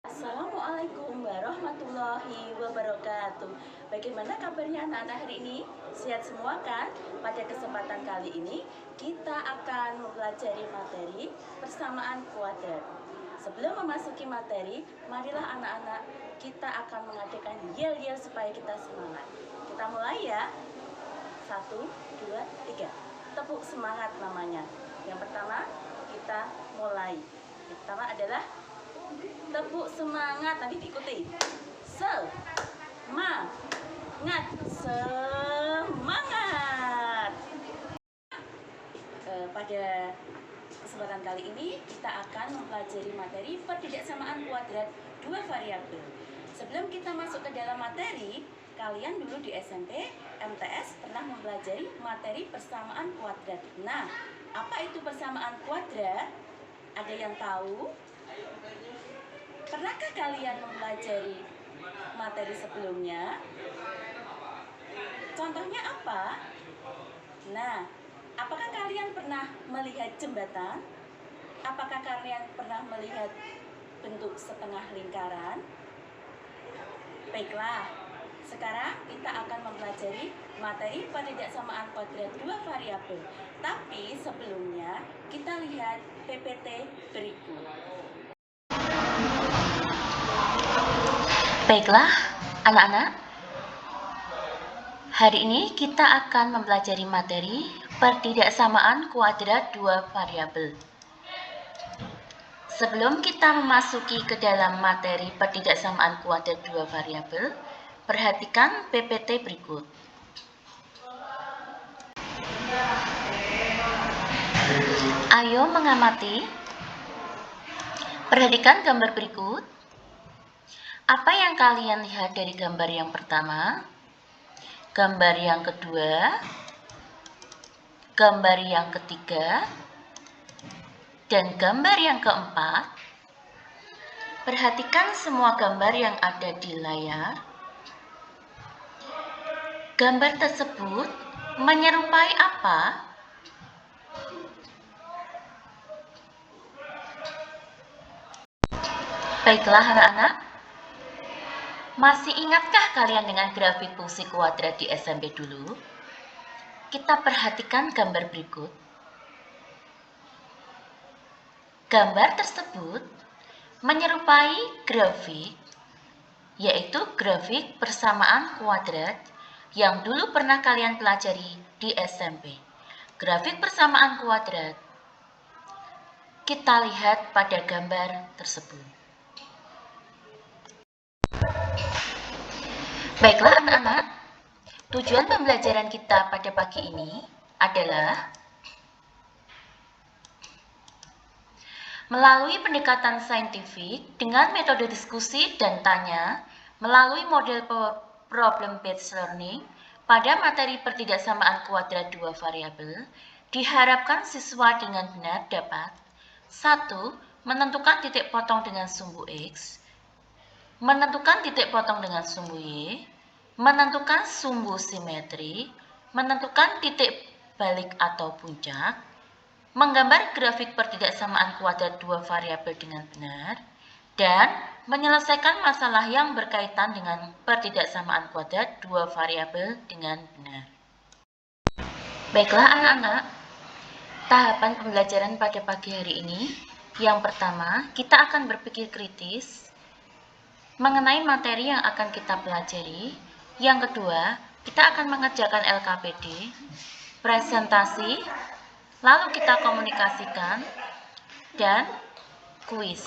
Assalamualaikum warahmatullahi wabarakatuh. Bagaimana kabarnya anak-anak hari ini? Sehat semua kan? Pada kesempatan kali ini kita akan mempelajari materi persamaan kuadrat. Sebelum memasuki materi, marilah anak-anak kita akan mengadakan yel-yel supaya kita semangat. Kita mulai ya. 1, 2, 3. Tepuk semangat namanya. Yang pertama kita mulai. Yang pertama adalah tepuk semangat, nanti diikuti. Semangat, semangat. Pada kesempatan kali ini kita akan mempelajari materi pertidaksamaan kuadrat dua variabel. Sebelum kita masuk ke dalam materi, kalian dulu di SMP, MTS pernah mempelajari materi persamaan kuadrat. Nah, apa itu persamaan kuadrat? Ada yang tahu? Pernahkah kalian mempelajari materi sebelumnya? Contohnya apa? Nah, apakah kalian pernah melihat jembatan? Apakah kalian pernah melihat bentuk setengah lingkaran? Baiklah, sekarang kita akan mempelajari materi pertidaksamaan kuadrat dua variabel. Tapi sebelumnya kita lihat PPT berikut. Baiklah, anak-anak. Hari ini kita akan mempelajari materi pertidaksamaan kuadrat dua variabel. Sebelum kita memasuki ke dalam materi pertidaksamaan kuadrat dua variabel, perhatikan PPT berikut. Ayo mengamati. Perhatikan gambar berikut. Apa yang kalian lihat dari gambar yang pertama, gambar yang kedua, gambar yang ketiga, dan gambar yang keempat? Perhatikan semua gambar yang ada di layar. Gambar tersebut menyerupai apa? Baiklah anak-anak, masih ingatkah kalian dengan grafik fungsi kuadrat di SMP dulu? Kita perhatikan gambar berikut. Gambar tersebut menyerupai grafik, yaitu grafik persamaan kuadrat yang dulu pernah kalian pelajari di SMP. Grafik persamaan kuadrat kita lihat pada gambar tersebut. Baiklah anak-anak, tujuan pembelajaran kita pada pagi ini adalah melalui pendekatan saintifik dengan metode diskusi dan tanya, melalui model problem-based learning pada materi pertidaksamaan kuadrat dua variabel, diharapkan siswa dengan benar dapat 1. Menentukan titik potong dengan sumbu X, menentukan titik potong dengan sumbu Y, menentukan sumbu simetri, menentukan titik balik atau puncak, menggambar grafik pertidaksamaan kuadrat dua variabel dengan benar, dan menyelesaikan masalah yang berkaitan dengan pertidaksamaan kuadrat dua variabel dengan benar. Baiklah anak-anak, tahapan pembelajaran pada pagi hari ini, yang pertama, kita akan berpikir kritis mengenai materi yang akan kita pelajari. Yang kedua, kita akan mengerjakan LKPD, presentasi, lalu kita komunikasikan, dan kuis.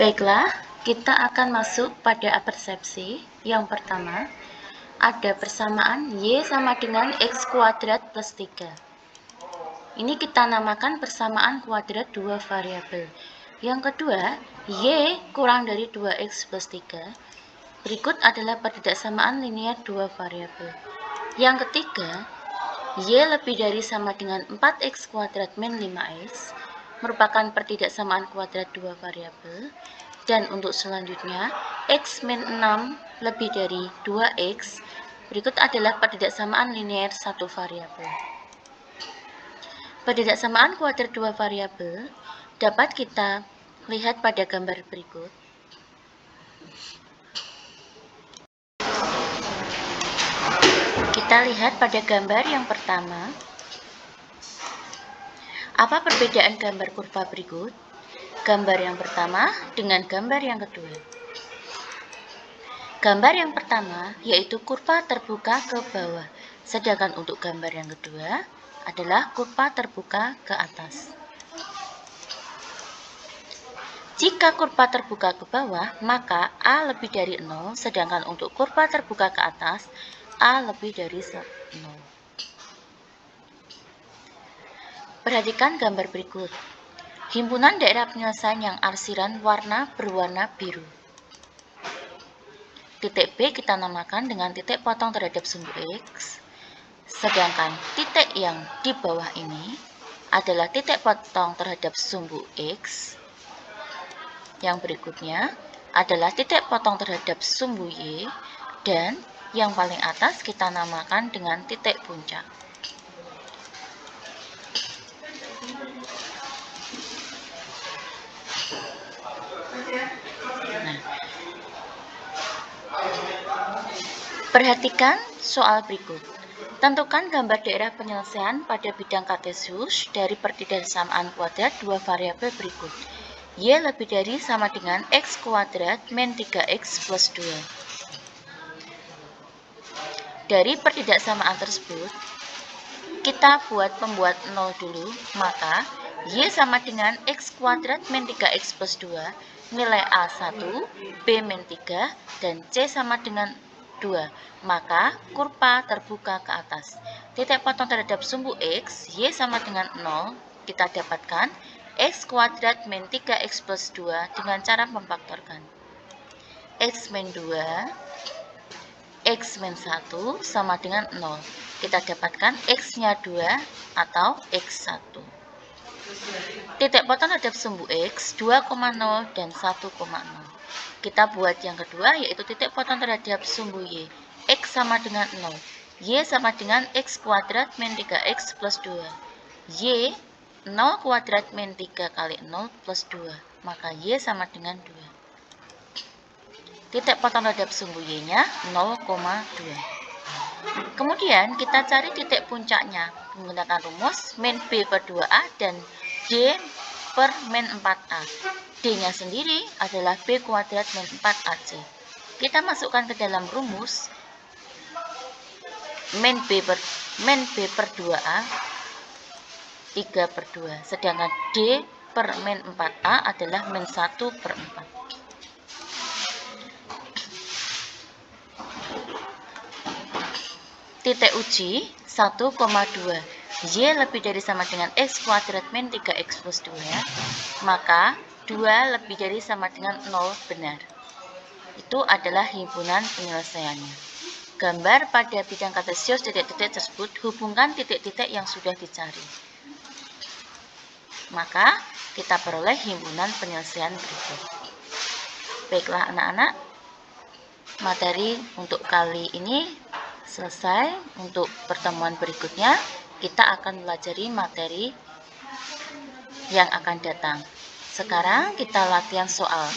Baiklah, kita akan masuk pada persepsi. Yang pertama, ada persamaan Y sama dengan X kuadrat plus 3. Ini kita namakan persamaan kuadrat dua variabel. Yang kedua, Y kurang dari 2X plus 3. Berikut adalah pertidaksamaan linear dua variabel. Yang ketiga, Y lebih dari sama dengan 4X kuadrat min 5X, merupakan pertidaksamaan kuadrat dua variabel. Dan untuk selanjutnya, X min 6 lebih dari 2X. Berikut adalah pertidaksamaan linear satu variabel. Pertidaksamaan kuadrat dua variabel dapat kita lihat pada gambar berikut. Kita lihat pada gambar yang pertama. Apa perbedaan gambar kurva berikut? Gambar yang pertama dengan gambar yang kedua. Gambar yang pertama yaitu kurva terbuka ke bawah, sedangkan untuk gambar yang kedua adalah kurva terbuka ke atas. Jika kurva terbuka ke bawah, maka A lebih dari 0, sedangkan untuk kurva terbuka ke atas, A lebih dari 0. Perhatikan gambar berikut. Himpunan daerah penyelesaian yang arsiran berwarna biru. Titik B kita namakan dengan titik potong terhadap sumbu X, sedangkan titik yang di bawah ini adalah titik potong terhadap sumbu X. Yang berikutnya adalah titik potong terhadap sumbu Y, dan yang paling atas kita namakan dengan titik puncak. Nah, perhatikan soal berikut. Tentukan gambar daerah penyelesaian pada bidang kartesius dari pertidaksamaan kuadrat dua variabel berikut. Y lebih dari sama dengan X kuadrat min 3X plus 2. Dari pertidaksamaan tersebut, kita pembuat 0 dulu, maka Y sama dengan X kuadrat min 3X plus 2, nilai A 1, B min 3, dan C sama dengan 2, maka kurva terbuka ke atas. Titik potong terhadap sumbu X, Y sama dengan 0, kita dapatkan X kuadrat min 3X plus 2 dengan cara memfaktorkan. X min 2, X min 1 sama dengan 0. Kita dapatkan X-nya 2 atau X1. Titik potong terhadap sumbu X 2,0 dan 1,0. Kita buat yang kedua yaitu titik potong terhadap sumbu Y. X sama dengan 0. Y sama dengan X kuadrat min 3X plus 2. Y 0 kuadrat min 3 kali 0 plus 2. Maka Y sama dengan 2. Titik potong terhadap sumbu Y-nya 0,2. Kemudian kita cari titik puncaknya menggunakan rumus min B per 2A dan D per min 4A. D-nya sendiri adalah B kuadrat min 4AC. Kita masukkan ke dalam rumus min B per 2A 3 per 2, sedangkan D per min 4A adalah min 1 per 4. Titik uji 1,2. Y lebih dari sama dengan X kuadrat min 3X plus 2, maka 2 lebih dari sama dengan 0 benar. Itu adalah himpunan penyelesaiannya. Gambar pada bidang kartesius titik-titik tersebut hubungkan titik-titik yang sudah dicari. Maka kita peroleh himpunan penyelesaian berikut. Baiklah anak-anak, materi untuk kali ini selesai. Untuk pertemuan berikutnya kita akan pelajari materi yang akan datang. Sekarang kita latihan soal.